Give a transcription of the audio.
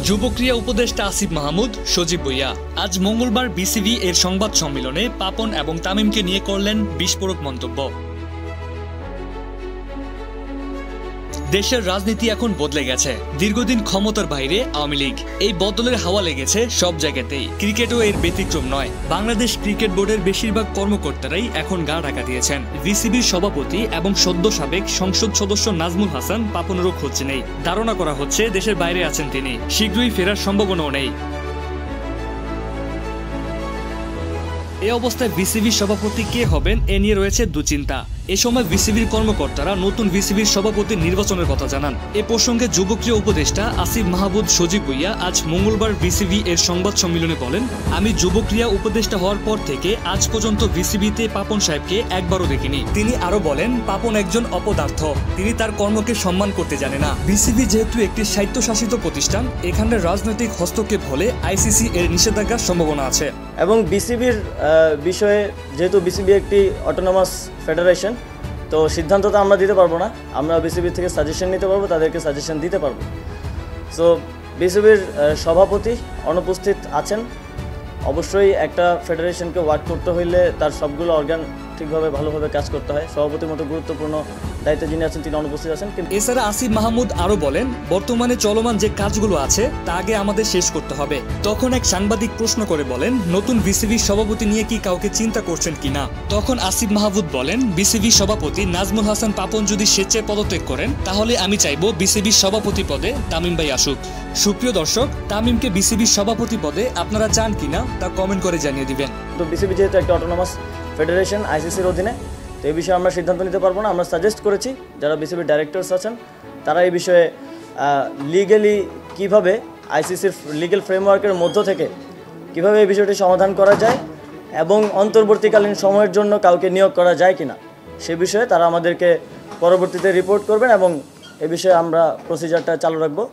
যুব ক্রীড়া উপদেষ্টা আসিফ মাহমুদ, সজীব ভুঁইয়া আজ মঙ্গলবার বিসিবি এর সংবাদ সম্মেলনে পাপন এবং তামিমকে নিয়ে করলেন বিস্ফোরক মন্তব্য। দেশের রাজনীতি এখন বদলে গেছে। দীর্ঘদিন ক্ষমতার বাইরে আওয়ামী লীগ, এই বদলের হাওয়া লেগেছে সব জায়গাতেই। ক্রিকেটও এর ব্যতিক্রম নয়। বাংলাদেশ ক্রিকেট বোর্ডের বেশিরভাগ কর্মকর্তারাই এখন গা ঢাকা দিয়েছেন। বিসিবির সভাপতি এবং সদ্য সাবেক সংসদ সদস্য নাজমুল হাসান পাপনেরও খোঁজ নেই। ধারণা করা হচ্ছে দেশের বাইরে আছেন তিনি, শীঘ্রই ফেরার সম্ভাবনাও নেই। এ অবস্থায় বিসিবির সভাপতি কে হবেন এ নিয়ে রয়েছে দুশ্চিন্তা। এ সময় বিসিবির কর্মকর্তারা নতুন বিসিবির সভাপতি নির্বাচনের কথা জানান। এ প্রসঙ্গে যুব ক্রীড়া উপদেষ্টা আসিফ মাহমুদ, সজীব ভুঁইয়া আজ মঙ্গলবার বিসিবি এর সংবাদ সম্মেলনে বলেন, আমি যুব ক্রীড়া উপদেষ্টা হওয়ার পর থেকে আজ পর্যন্ত বিসিবিতে পাপন সাহেবকে একবারও দেখিনি। তিনি আরো বলেন, পাপন একজন অপদার্থ, তিনি তার কর্মকে সম্মান করতে জানে না। বিসিবি যেহেতু একটি স্বায়ত্তশাসিত প্রতিষ্ঠান, এখানে রাজনৈতিক হস্তক্ষেপ হলে আইসিসি এর নিষেধাজ্ঞার সম্ভাবনা আছে। এবং বিসিবির বিষয়ে যেহেতু বিসিবি একটি অটোনমাস ফেডারেশন, তো সিদ্ধান্ত তো আমরা দিতে পারবো না। আমরা বিসিবি থেকে সাজেশন নিতে পারবো, তাদেরকে সাজেশন দিতে পারবো। সো বিসিবির সভাপতি অনুপস্থিত আছেন। অবশ্যই একটা ফেডারেশনকে ওয়ার্ক করতে হইলে তার সবগুলো অর্গান ঠিকভাবে ভালোভাবে কাজ করতে হয়। সভাপতির মতো গুরুত্বপূর্ণ দায়িত্বে যিনি আছেন তিনি অনুপস্থিত আছেন। কিন্তু এছাড়া আসিফ মাহমুদ আরো বলেন, বর্তমানে চলমান যে কাজগুলো আছে তা আগে আমাদের শেষ করতে হবে। তখন এক সাংবাদিক প্রশ্ন করে বলেন, নতুন বিসিবির সভাপতি নিয়ে কি কাউকে চিন্তা করছেন কিনা? তখন আসিফ মাহমুদ বলেন, বিসিবির সভাপতি নাজমুল হাসান পাপন যদি স্বেচ্ছায় পদত্যাগ করেন তাহলে আমি চাইবো বিসিবির সভাপতি পদে তামিম ভাই আসুক। সুপ্রিয় দর্শক, তামিমকে বিসিবির সভাপতি পদে আপনারা চান কিনা তা কমেন্ট করে জানিয়ে দিবেন। তো বিসিবি যেহেতু একটা অটোনমাস ফেডারেশন আইসিসির অধীনে, তো এই বিষয়ে আমরা সিদ্ধান্ত নিতে পারবো না। আমরা সাজেস্ট করেছি যারা বিসিবির ডাইরেক্টরস আছেন তারা এই বিষয়ে লিগ্যালি কীভাবে আইসিসির লিগ্যাল ফ্রেমওয়ার্কের মধ্য থেকে কীভাবে এই বিষয়টি সমাধান করা যায় এবং অন্তর্বর্তীকালীন সময়ের জন্য কাউকে নিয়োগ করা যায় কিনা সে বিষয়ে তারা আমাদেরকে পরবর্তীতে রিপোর্ট করবেন এবং এ বিষয়ে আমরা প্রসিজারটা চালু রাখবো।